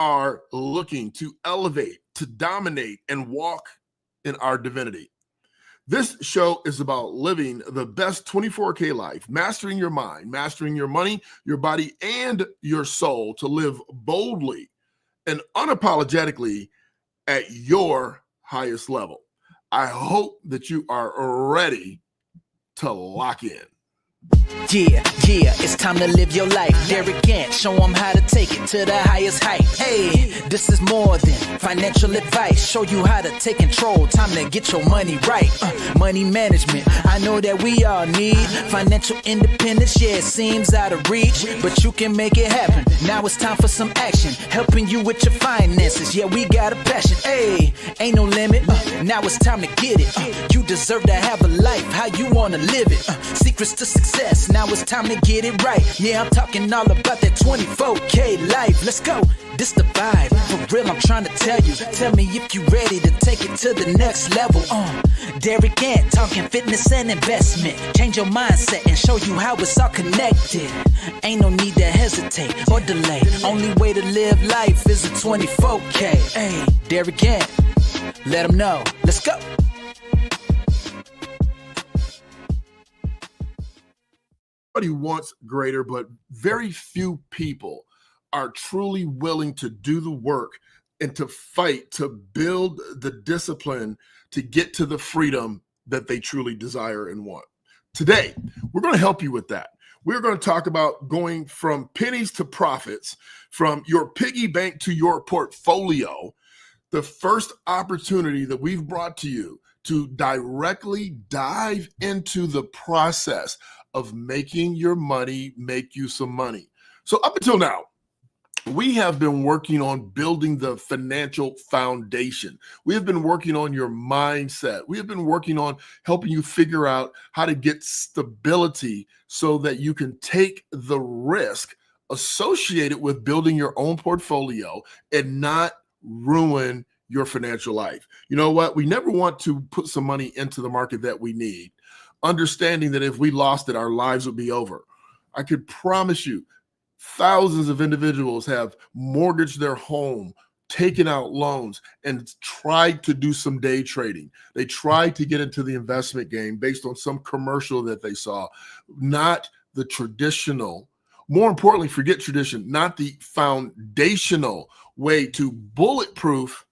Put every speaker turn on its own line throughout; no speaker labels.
are looking to elevate, to dominate, and walk in our divinity. This show is about living the best 24K life, mastering your mind, mastering your money, your body, and your soul to live boldly and unapologetically at your highest level. I hope that you are ready to lock in.
Yeah, it's time to live your life. Derek Gant, show them how to take it to the highest height. Hey, this is more than financial advice. Show you how to take control, time to get your money right. Money management, I know that we all need financial independence. Yeah, it seems out of reach, but you can make it happen. Now it's time for some action, helping you with your finances. Yeah, we got a passion. Hey, ain't no limit. Now it's time to get it. You deserve to have a life how you wanna live it. Secrets to success. Now it's time to get it right. Yeah, I'm talking all about that 24K life. Let's go. This the vibe. For real, I'm trying to tell you. Tell me if you ready to take it to the next level. Derek Gant, talking fitness and investment. Change your mindset and show you how it's all connected. Ain't no need to hesitate or delay. Only way to live life is a 24K. Hey, Derek Gant, let them know. Let's go.
Everybody wants greater, but very few people are truly willing to do the work and to fight to build the discipline to get to the freedom that they truly desire and want. Today, we're going to help you with that. We're going to talk about going from pennies to profits, from your piggy bank to your portfolio. The first opportunity that we've brought to you to directly dive into the process of making your money make you some money. So up until now, we have been working on building the financial foundation. We have been working on your mindset. We have been working on helping you figure out how to get stability so that you can take the risk associated with building your own portfolio and not ruin your financial life. You know what? We never want to put some money into the market that we need, understanding that if we lost it, our lives would be over. I could promise you, thousands of individuals have mortgaged their home, taken out loans, and tried to do some day trading. They tried to get into the investment game based on some commercial that they saw, not the traditional. More importantly, forget tradition, not the foundational way to bulletproof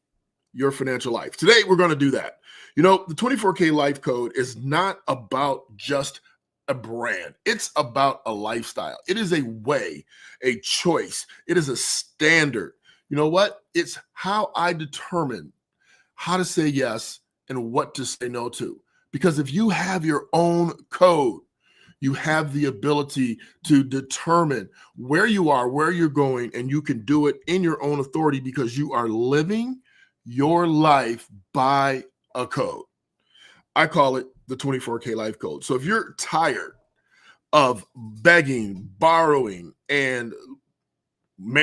your financial life. Today, we're going to do that. You know, the 24K Life Code is not about just a brand. It's about a lifestyle. It is a way, a choice. It is a standard. You know what? It's how I determine how to say yes and what to say no to. Because if you have your own code, you have the ability to determine where you are, where you're going, and you can do it in your own authority because you are living your life by a code. I call it the 24K Life Code. So if you're tired of begging, borrowing, and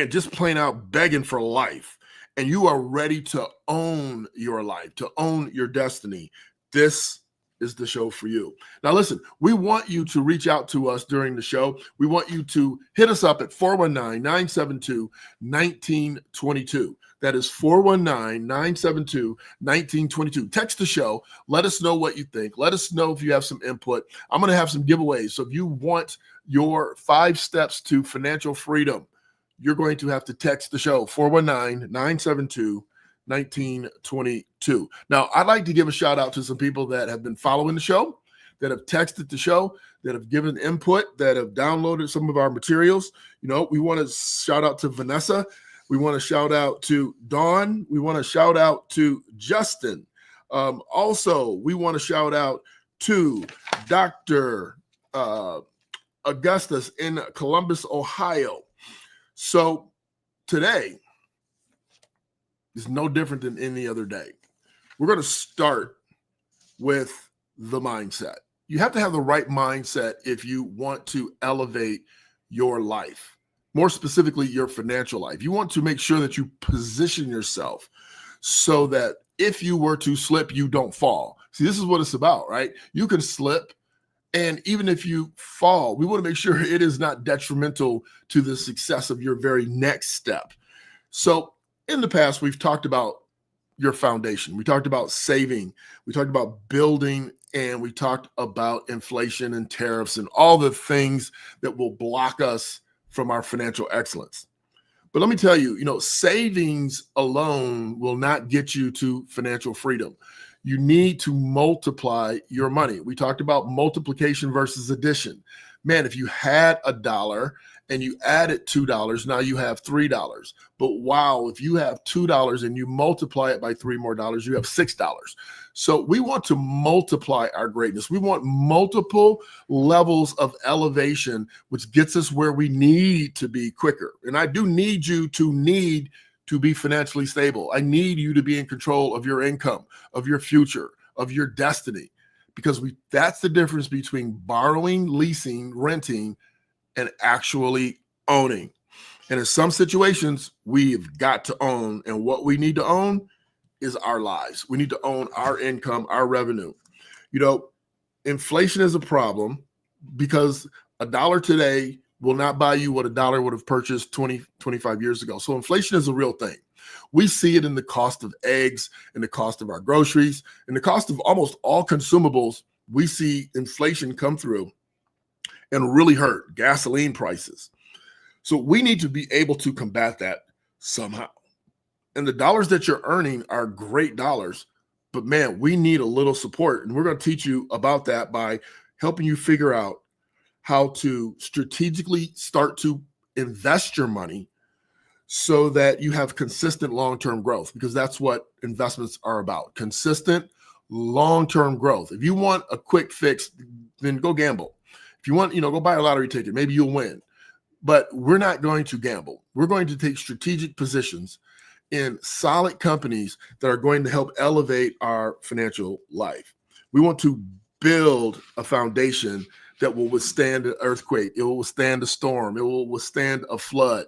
just plain out begging for life, and you are ready to own your life, to own your destiny, this is the show for you. Now, listen, we want you to reach out to us during the show. We want you to hit us up at 419-972-1922. That is 419-972-1922. Text the show. Let us know what you think. Let us know if you have some input. I'm going to have some giveaways. So if you want your 5 steps to financial freedom, you're going to have to text the show, 419-972-1922. Now, I'd like to give a shout out to some people that have been following the show, that have texted the show, that have given input, that have downloaded some of our materials. You know, we want to shout out to Vanessa. We want to shout out to Dawn. We want to shout out to Justin. Also, we want to shout out to Dr. Augustus in Columbus, Ohio. So today is no different than any other day. We're going to start with the mindset. You have to have the right mindset if you want to elevate your life, more specifically your financial life. You want to make sure that you position yourself so that if you were to slip, you don't fall. See, this is what it's about, right? You can slip, and even if you fall, we want to make sure it is not detrimental to the success of your very next step. So In the past, we've talked about your foundation. We talked about saving. We talked about building, and we talked about inflation and tariffs and all the things that will block us from our financial excellence. But let me tell you, savings alone will not get you to financial freedom. You need to multiply your money. We talked about multiplication versus addition. Man, if you had $1 and you added $2, now you have $3. But wow, if you have $2 and you multiply it by $3 more, you have $6. So we want to multiply our greatness. We want multiple levels of elevation, which gets us where we need to be quicker. And I do need you to be financially stable. I need you to be in control of your income, of your future, of your destiny, because that's the difference between borrowing, leasing, renting, and actually owning. And in some situations, we've got to own. And what we need to own is our lives. We need to own our income, our revenue. Inflation is a problem because $1 today will not buy you what $1 would have purchased 20, 25 years ago. So inflation is a real thing. We see it in the cost of eggs, in the cost of our groceries, in the cost of almost all consumables. We see inflation come through and really hurt gasoline prices. So we need to be able to combat that somehow. And the dollars that you're earning are great dollars, but man, we need a little support. And we're going to teach you about that by helping you figure out how to strategically start to invest your money so that you have consistent long-term growth, because that's what investments are about. Consistent long-term growth. If you want a quick fix, then go gamble. If you want, go buy a lottery ticket, maybe you'll win. But we're not going to gamble. We're going to take strategic positions in solid companies that are going to help elevate our financial life. We want to build a foundation that will withstand an earthquake. It will withstand a storm. It will withstand a flood.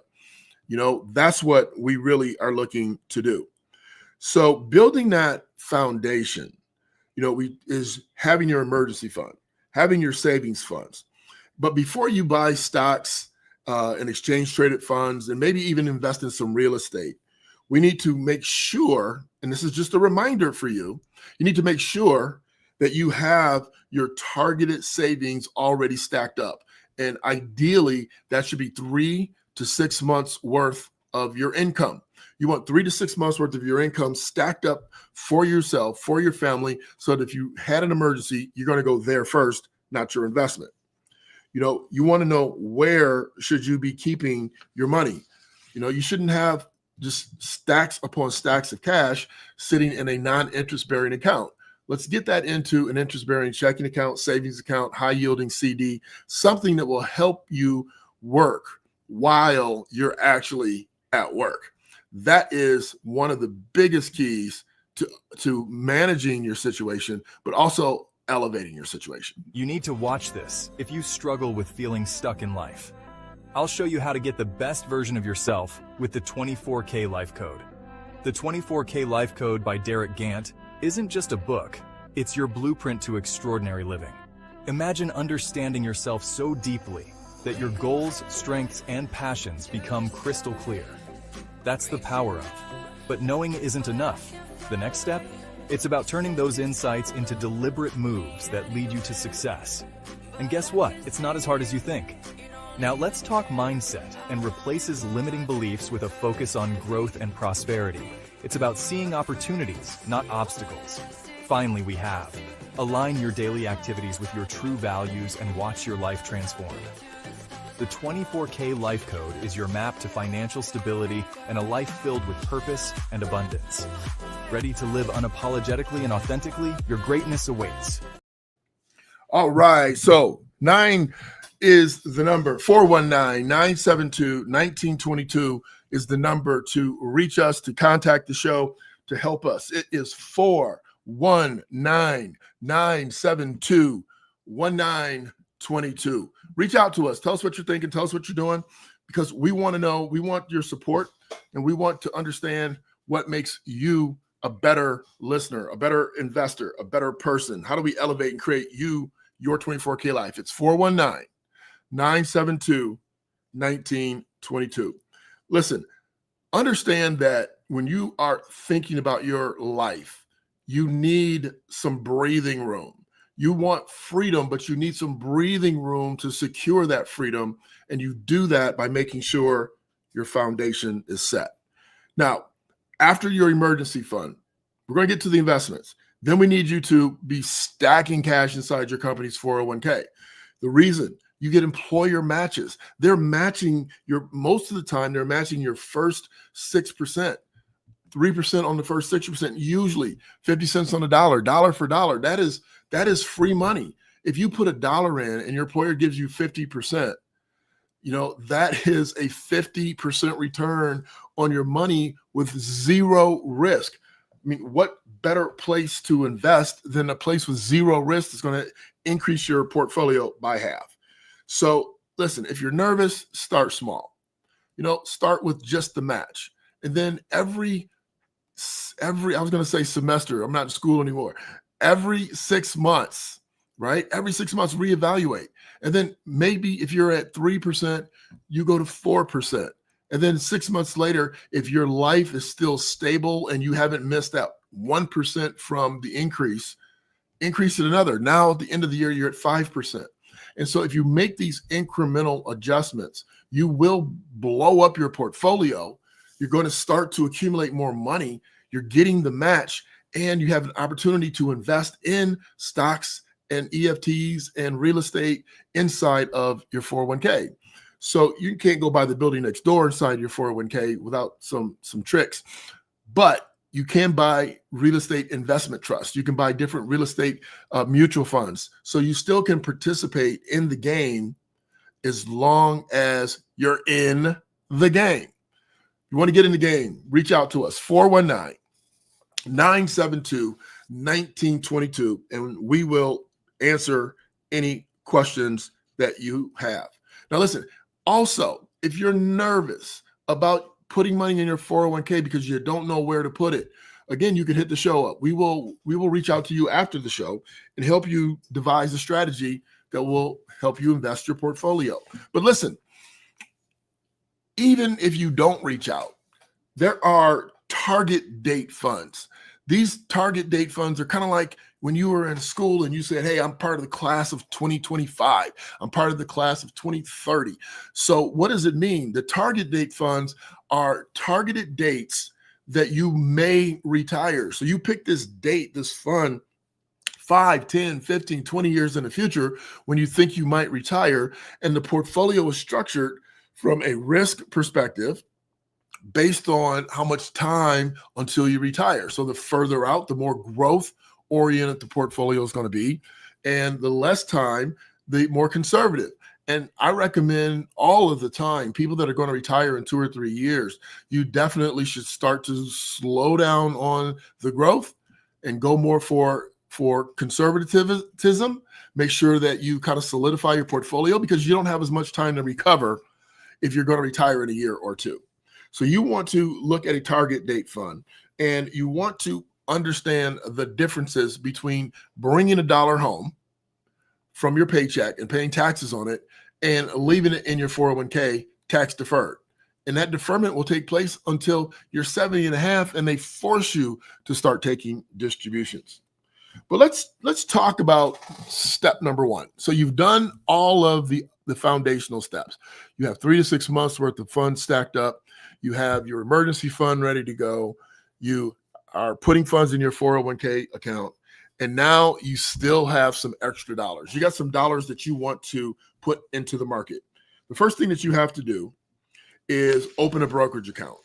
That's what we really are looking to do. So building that foundation, is having your emergency fund, having your savings funds. But before you buy stocks and exchange traded funds, and maybe even invest in some real estate, we need to make sure, and this is just a reminder for you, you need to make sure that you have your targeted savings already stacked up. And ideally, that should be 3 to 6 months worth of your income. You want 3 to 6 months worth of your income stacked up for yourself, for your family, so that if you had an emergency, you're going to go there first, not your investment. You want to know where should you be keeping your money. You shouldn't have just stacks upon stacks of cash sitting in a non-interest bearing account. Let's get that into an interest bearing checking account, savings account, high yielding CD, something that will help you work while you're actually at work. That is one of the biggest keys to managing your situation, but also elevating your situation.
You need to watch this if you struggle with feeling stuck in life. I'll show you how to get the best version of yourself with the 24K Life Code. The 24K Life Code by Derek Gant isn't just a book, it's your blueprint to extraordinary living. Imagine understanding yourself so deeply that your goals, strengths, and passions become crystal clear. That's the power of. But knowing isn't enough. The next step? It's about turning those insights into deliberate moves that lead you to success. And guess what? It's not as hard as you think. Now let's talk mindset and replaces limiting beliefs with a focus on growth and prosperity. It's about seeing opportunities, not obstacles. Finally, we have. Align your daily activities with your true values and watch your life transform. The 24K Life Code is your map to financial stability and a life filled with purpose and abundance. Ready to live unapologetically and authentically? Your greatness awaits.
All right. So 9 is the number. 419-972-1922 is the number to reach us, to contact the show, to help us. It is 419-972-1922. Reach out to us. Tell us what you're thinking. Tell us what you're doing, because we want to know, we want your support, and we want to understand what makes you a better listener, a better investor, a better person. How do we elevate and create your 24K life? It's 419-972-1922. Listen, understand that when you are thinking about your life, you need some breathing room. You want freedom, but you need some breathing room to secure that freedom. And you do that by making sure your foundation is set. Now, after your emergency fund, we're going to get to the investments. Then we need you to be stacking cash inside your company's 401k. The reason you get employer matches, they're matching most of the time, they're matching your first 6%, 3% on the first 6%, usually 50 cents on the dollar for dollar. That is free money. If you put $1 in and your employer gives you 50%, that is a 50% return on your money with zero risk. I mean, what better place to invest than a place with zero risk that's going to increase your portfolio by half? So listen, if you're nervous, start small. Start with just the match. And then every I was going to say semester, I'm not in school anymore. Every 6 months, right? Every 6 months, reevaluate. And then maybe if you're at 3%, you go to 4%. And then 6 months later, if your life is still stable and you haven't missed that 1% from the increase it another. Now at the end of the year, you're at 5%. And so if you make these incremental adjustments, you will blow up your portfolio. You're going to start to accumulate more money. You're getting the match, and you have an opportunity to invest in stocks and EFTs and real estate inside of your 401k. So you can't go buy the building next door inside your 401k without some tricks, but you can buy real estate investment trust. You can buy different real estate mutual funds. So you still can participate in the game as long as you're in the game. You want to get in the game, reach out to us, 419-972-1922, and we will answer any questions that you have. Now, listen, also, if you're nervous about putting money in your 401k because you don't know where to put it, again, you can hit the show up. We will reach out to you after the show and help you devise a strategy that will help you invest your portfolio. But listen, even if you don't reach out, there are target date funds. These target date funds are kind of like when you were in school and you said, hey, I'm part of the class of 2025. I'm part of the class of 2030. So what does it mean? The target date funds are targeted dates that you may retire. So you pick this date, this fund, 5, 10, 15, 20 years in the future when you think you might retire. And the portfolio is structured from a risk perspective based on how much time until you retire. So the further out, the more growth oriented the portfolio is going to be, and the less time, the more conservative. And I recommend all of the time, people that are going to retire in 2 or 3 years, you definitely should start to slow down on the growth and go more for conservatism. Make sure that you kind of solidify your portfolio because you don't have as much time to recover if you're going to retire in a year or two. So you want to look at a target date fund, and you want to understand the differences between bringing $1 home from your paycheck and paying taxes on it and leaving it in your 401k tax deferred. And that deferment will take place until you're 70 and a half, and they force you to start taking distributions. But let's talk about step number 1. So you've done all of the foundational steps. You have 3 to 6 months worth of funds stacked up. You have your emergency fund ready to go. You are putting funds in your 401k account. And now you still have some extra dollars. You got some dollars that you want to put into the market. The first thing that you have to do is open a brokerage account.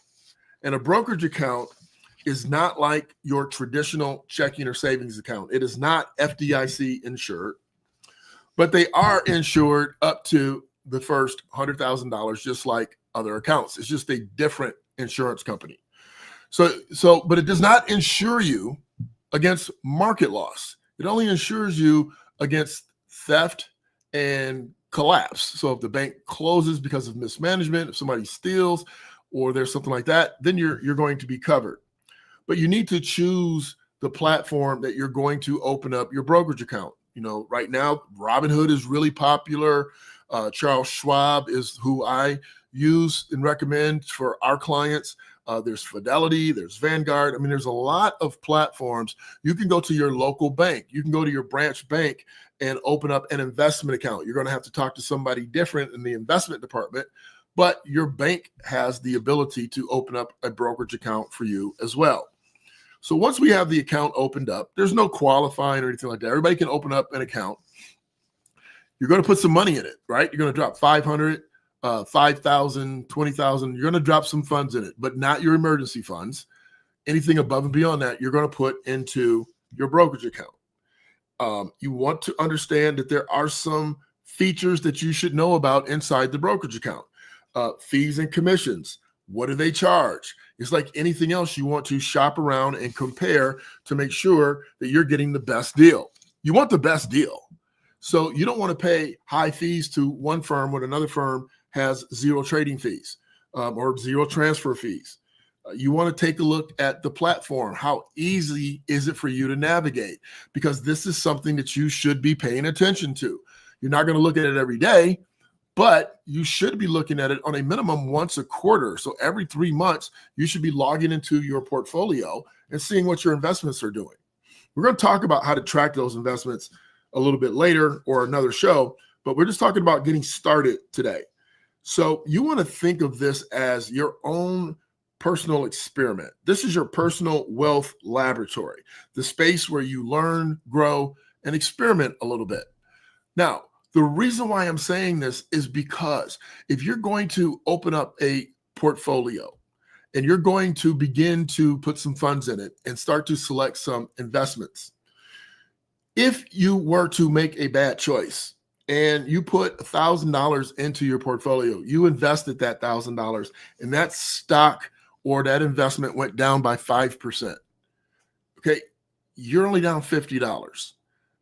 And a brokerage account is not like your traditional checking or savings account. It is not FDIC insured, but they are insured up to the first $100,000, just like other accounts. It's just a different insurance company. But it does not insure you against market loss. It only insures you against theft and collapse. So if the bank closes because of mismanagement, if somebody steals, or there's something like that, then you're going to be covered. But you need to choose the platform that you're going to open up your brokerage account. Right now, Robinhood is really popular. Charles Schwab is who I use and recommend for our clients. There's Fidelity, there's Vanguard. I mean, there's a lot of platforms. You can go to your local bank. You can go to your branch bank and open up an investment account. You're going to have to talk to somebody different in the investment department, but your bank has the ability to open up a brokerage account for you as well. So once we have the account opened up, there's no qualifying or anything like that. Everybody can open up an account. You're going to put some money in it, right? You're going to drop 500, 5,000, 20,000. You're going to drop some funds in it, but not your emergency funds. Anything above and beyond that, you're going to put into your brokerage account. You want to understand that there are some features that you should know about inside the brokerage account. Fees and commissions. What do they charge? It's like anything else. You want to shop around and compare to make sure that you're getting the best deal. You want the best deal. So you don't want to pay high fees to one firm when another firm has zero trading fees or zero transfer fees. You want to take a look at the platform. How easy is it for you to navigate? Because this is something that you should be paying attention to. You're not going to look at it every day, but you should be looking at it on a minimum once a quarter. So every 3 months, you should be logging into your portfolio and seeing what your investments are doing. We're going to talk about how to track those investments a little bit later or another show, but we're just talking about getting started today. So you want to think of this as your own personal experiment. This is your personal wealth laboratory, the space where you learn, grow, and experiment a little bit. Now, the reason why I'm saying this is because if you're going to open up a portfolio and you're going to begin to put some funds in it and start to select some investments, if you were to make a bad choice and you put $1,000 into your portfolio, you invested that $1,000 and that stock or that investment went down by 5%. Okay, you're only down $50.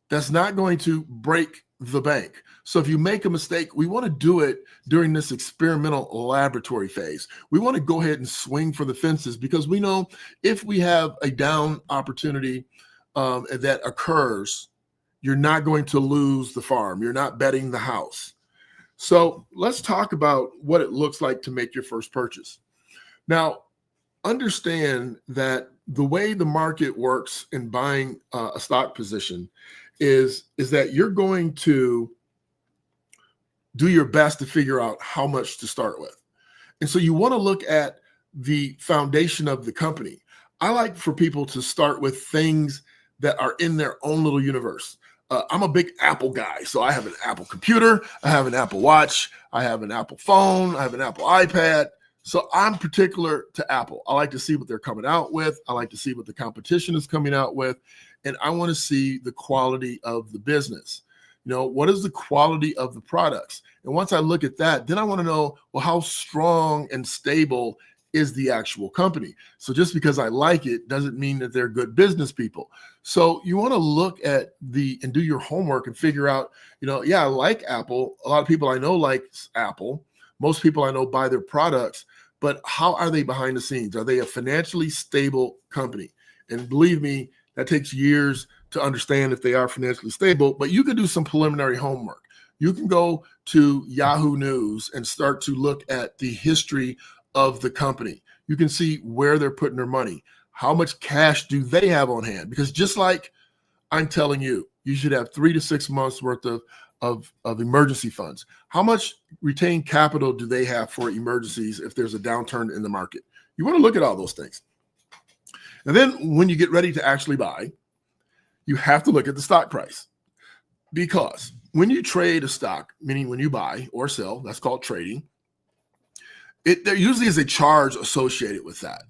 That's not going to break the bank. So if you make a mistake, we want to do it during this experimental laboratory phase. We want to go ahead and swing for the fences because we know if we have a down opportunity that occurs, you're not going to lose the farm. You're not betting the house. So let's talk about what it looks like to make your first purchase. Now, understand that the way the market works in buying a stock position is that you're going to do your best to figure out how much to start with. And so you want to look at the foundation of the company. I like for people to start with things that are in their own little universe. I'm a big Apple guy. So I have an Apple computer, I have an Apple Watch, I have an Apple phone, I have an Apple iPad. So I'm particular to Apple. I like to see what they're coming out with. I like to see what the competition is coming out with. And I want to see the quality of the business. You know, what is the quality of the products? And once I look at that, then I want to know, well, how strong and stable is the actual company? So just because I like it doesn't mean that they're good business people. So you want to look at and do your homework and figure out, you know, yeah, I like Apple. A lot of people I know like Apple. Most people I know buy their products, but how are they behind the scenes? Are they a financially stable company? And believe me, that takes years to understand if they are financially stable, but you can do some preliminary homework. You can go to Yahoo News and start to look at the history of the company. You can see where they're putting their money. How much cash do they have on hand? Because just like I'm telling you, you should have 3 to 6 months worth of emergency funds. How much retained capital do they have for emergencies if there's a downturn in the market? You want to look at all those things. And then when you get ready to actually buy, you have to look at the stock price. Because when you trade a stock, meaning when you buy or sell, that's called trading, there usually is a charge associated with that.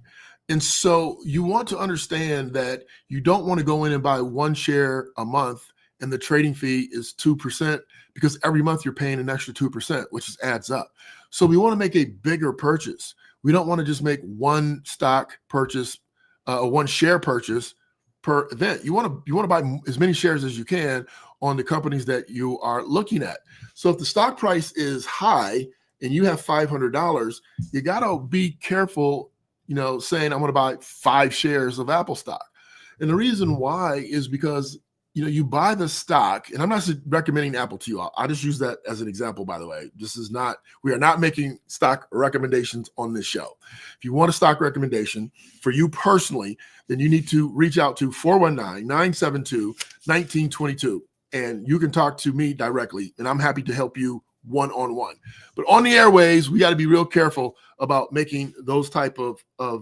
And so you want to understand that you don't want to go in and buy 1 share a month and the trading fee is 2% because every month you're paying an extra 2%, which just adds up. So we want to make a bigger purchase. We don't want to just make one stock purchase, a 1 share purchase per event. You want to buy as many shares as you can on the companies that you are looking at. So if the stock price is high and you have $500, you got to be careful, you know, saying I'm going to buy 5 shares of Apple stock. And the reason why is because you buy the stock, and I'm not recommending Apple to you. I just use that as an example, by the way. We are not making stock recommendations on this show. If you want a stock recommendation for you personally, then you need to reach out to 419-972-1922, and you can talk to me directly, and I'm happy to help you one-on-one. But on the airways, we got to be real careful about making those type of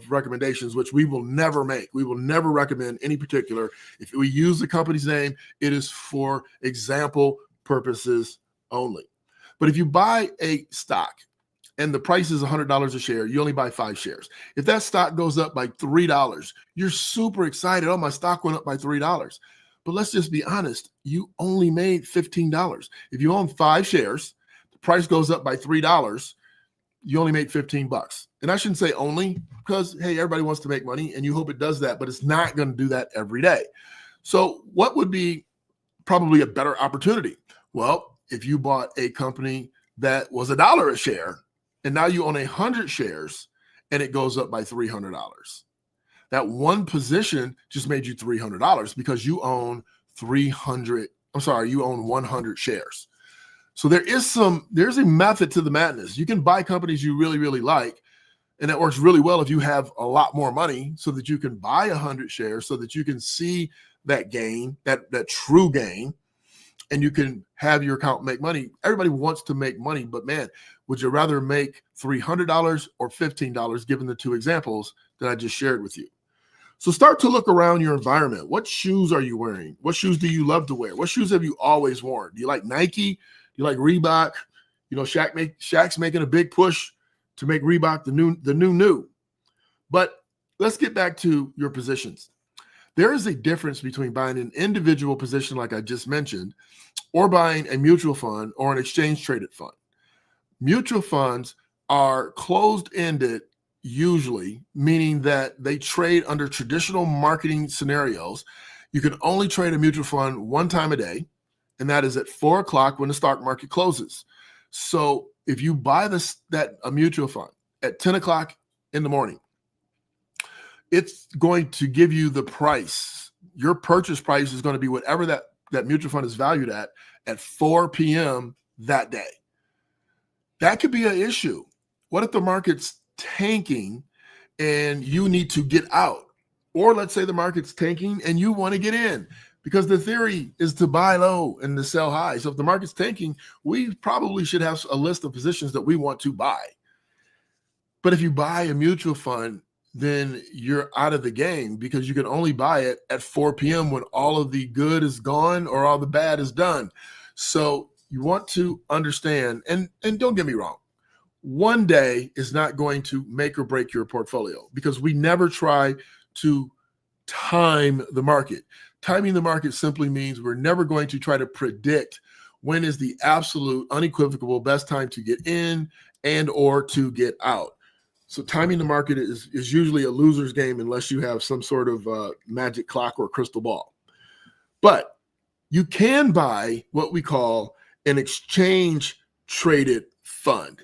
recommendations, which we will never make. We will never recommend any particular. If we use the company's name, it is for example purposes only. But if you buy a stock and the price is $100 a share, you only buy 5 shares. If that stock goes up by $3, you're super excited. Oh, my stock went up by $3. But let's just be honest. You only made $15. If you own 5 shares, price goes up by $3, you only make $15. And I shouldn't say only, because hey, everybody wants to make money and you hope it does that, but it's not going to do that every day. So what would be probably a better opportunity? Well, if you bought a company that was $1 a share and now you own 100 shares and it goes up by $300. That one position just made you $300 because you own 100 shares. So there's a method to the madness. You can buy companies you really, really like, and that works really well if you have a lot more money so that you can buy 100 shares so that you can see that gain, that true gain, and you can have your account make money. Everybody wants to make money, but man, would you rather make $300 or $15 given the 2 examples that I just shared with you? So start to look around your environment. What shoes are you wearing? What shoes do you love to wear? What shoes have you always worn? Do you like Nike? You like Reebok? Shaq's making a big push to make Reebok the new. But let's get back to your positions. There is a difference between buying an individual position like I just mentioned or buying a mutual fund or an exchange traded fund. Mutual funds are closed-ended usually, meaning that they trade under traditional marketing scenarios. You can only trade a mutual fund one time a day, and that is at 4 o'clock when the stock market closes. So if you buy a mutual fund at 10 o'clock in the morning, it's going to give you the price. Your purchase price is going to be whatever that mutual fund is valued at 4 p.m. that day. That could be an issue. What if the market's tanking and you need to get out? Or let's say the market's tanking and you want to get in. Because the theory is to buy low and to sell high. So if the market's tanking, we probably should have a list of positions that we want to buy. But if you buy a mutual fund, then you're out of the game because you can only buy it at 4 p.m. when all of the good is gone or all the bad is done. So you want to understand, and don't get me wrong, one day is not going to make or break your portfolio because we never try to time the market. Timing the market simply means we're never going to try to predict when is the absolute unequivocal best time to get in and or to get out. So timing the market is usually a loser's game unless you have some sort of magic clock or crystal ball. But you can buy what we call an exchange traded fund.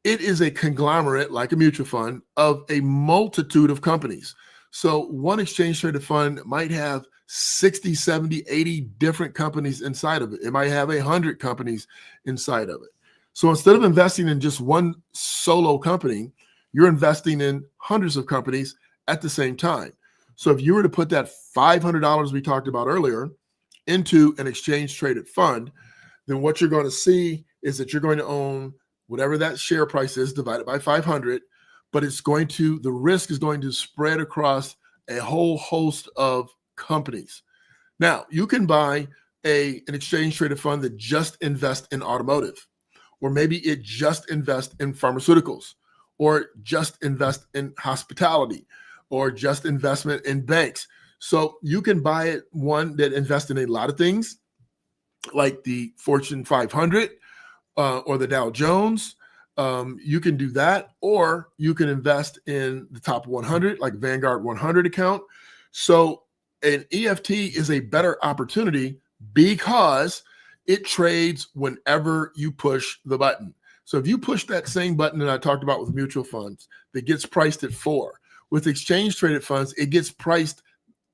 It is a conglomerate, like a mutual fund, of a multitude of companies. So one exchange traded fund might have 60, 70, 80 different companies inside of it. It might have 100 companies inside of it. So instead of investing in just one solo company, you're investing in hundreds of companies at the same time. So if you were to put that $500 we talked about earlier into an exchange traded fund, then what you're going to see is that you're going to own whatever that share price is divided by 500, but the risk is going to spread across a whole host of companies. Now, you can buy an exchange traded fund that just invests in automotive, or maybe it just invests in pharmaceuticals, or just invest in hospitality, or just investment in banks. So you can buy one that invests in a lot of things, like the Fortune 500 or the Dow Jones. You can do that, or you can invest in the top 100, like Vanguard 100 account. So an EFT is a better opportunity because it trades whenever you push the button. So if you push that same button that I talked about with mutual funds that gets priced at 4, with exchange traded funds, it gets priced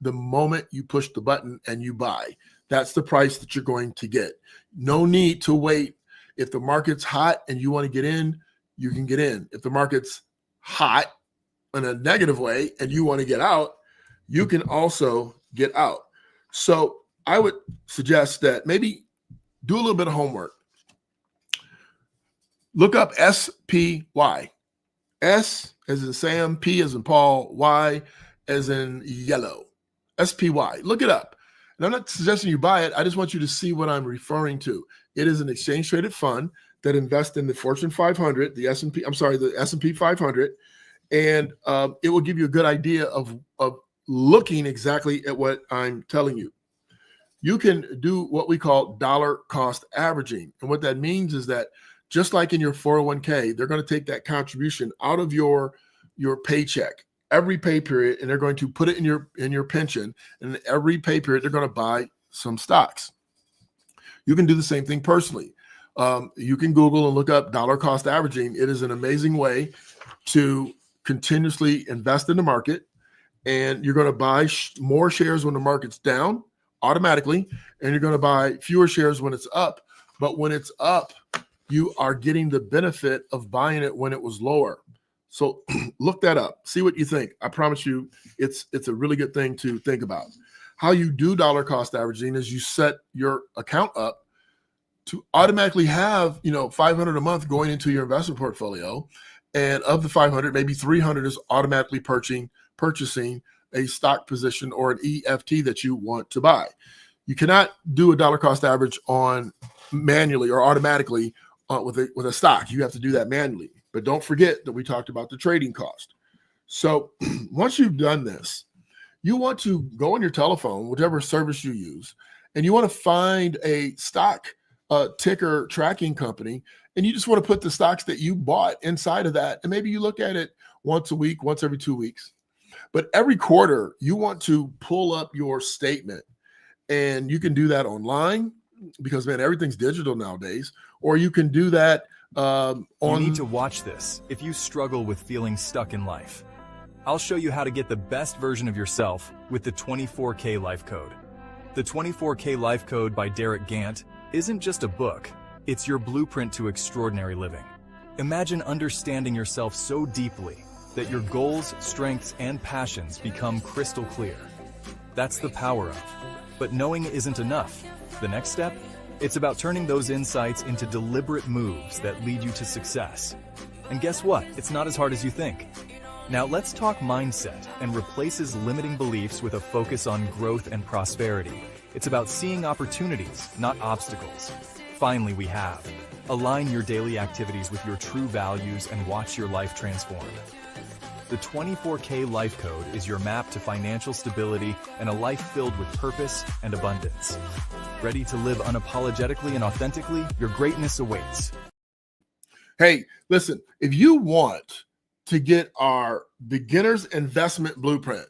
the moment you push the button and you buy. That's the price that you're going to get. No need to wait. If the market's hot and you want to get in, you can get in. If the market's hot in a negative way and you want to get out, you can also get out. So I would suggest that maybe do a little bit of homework. Look up SPY. S as in Sam, P as in Paul, Y as in yellow. SPY. Look it up. And I'm not suggesting you buy it. I just want you to see what I'm referring to. It is an exchange traded fund that invests in the Fortune 500, the S&P 500, and it will give you a good idea of looking exactly at what I'm telling you. You can do what we call dollar cost averaging. And what that means is that just like in your 401k, they're going to take that contribution out of your paycheck every pay period, and they're going to put it in your pension. And every pay period, they're going to buy some stocks. You can do the same thing personally. You can Google and look up dollar cost averaging. It is an amazing way to continuously invest in the market, and you're going to buy more shares when the market's down automatically, and you're going to buy fewer shares when it's up. But when it's up, you are getting the benefit of buying it when it was lower. So look that up. See what you think. I promise you it's a really good thing to think about. How you do dollar cost averaging is you set your account up to automatically have, 500 a month going into your investment portfolio. And of the 500, maybe 300 is automatically purchasing a stock position or an EFT that you want to buy. You cannot do a dollar cost average on manually or automatically with a stock. You have to do that manually. But don't forget that we talked about the trading cost. So once you've done this, you want to go on your telephone, whichever service you use, and you want to find a stock ticker tracking company, and you just want to put the stocks that you bought inside of that. And maybe you look at it once a week, once every 2 weeks. But every quarter, you want to pull up your statement. And you can do that online because, man, everything's digital nowadays. Or you can do that
You need to watch this if you struggle with feeling stuck in life. I'll show you how to get the best version of yourself with the 24K Life Code. The 24K Life Code by Derek Gant isn't just a book, it's your blueprint to extraordinary living. Imagine understanding yourself so deeply that your goals, strengths, and passions become crystal clear. That's the power of. But knowing isn't enough. The next step? It's about turning those insights into deliberate moves that lead you to success. And guess what? It's not as hard as you think. Now let's talk mindset and replaces limiting beliefs with a focus on growth and prosperity. It's about seeing opportunities, not obstacles. Finally, we have. Align your daily activities with your true values and watch your life transform. The 24K Life Code is your map to financial stability and a life filled with purpose and abundance. Ready to live unapologetically and authentically? Your greatness awaits.
Hey, listen, if you want to get our beginner's investment blueprint,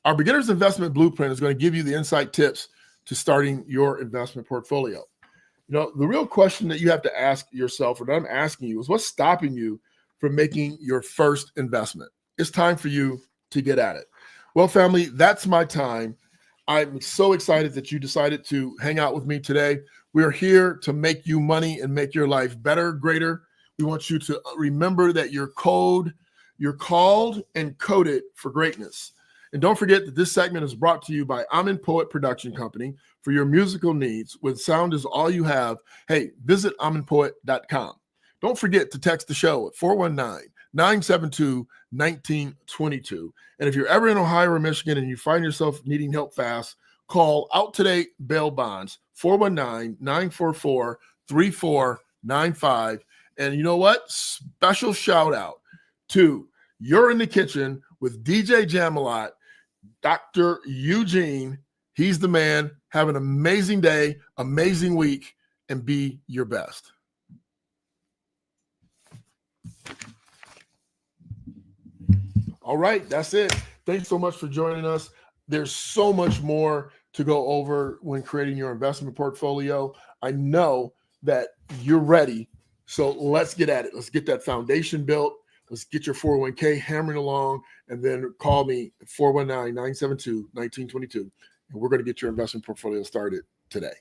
our beginner's investment blueprint is going to give you the insight tips to starting your investment portfolio. The real question that you have to ask yourself, or that I'm asking you, is what's stopping you from making your first investment? It's time for you to get at it. Well, family, that's my time. I'm so excited that you decided to hang out with me today. We are here to make you money and make your life better, greater. We want you to remember that you're called and coded for greatness. And don't forget that this segment is brought to you by Amin Poet Production Company for your musical needs. When sound is all you have, hey, visit aminpoet.com. Don't forget to text the show at 419-972-1922. And if you're ever in Ohio or Michigan and you find yourself needing help fast, call Out Today Bail Bonds, 419-944-3495. And you know what? Special shout out to You're in the Kitchen with DJ Jamalot, Dr. Eugene. He's the man. Have an amazing day, amazing week, and be your best. All right, that's it. Thanks so much for joining us. There's so much more to go over when creating your investment portfolio. I know that you're ready. So let's get at it. Let's get that foundation built. Let's get your 401k hammering along, and then call me at 419-972-1922, and we're going to get your investment portfolio started today.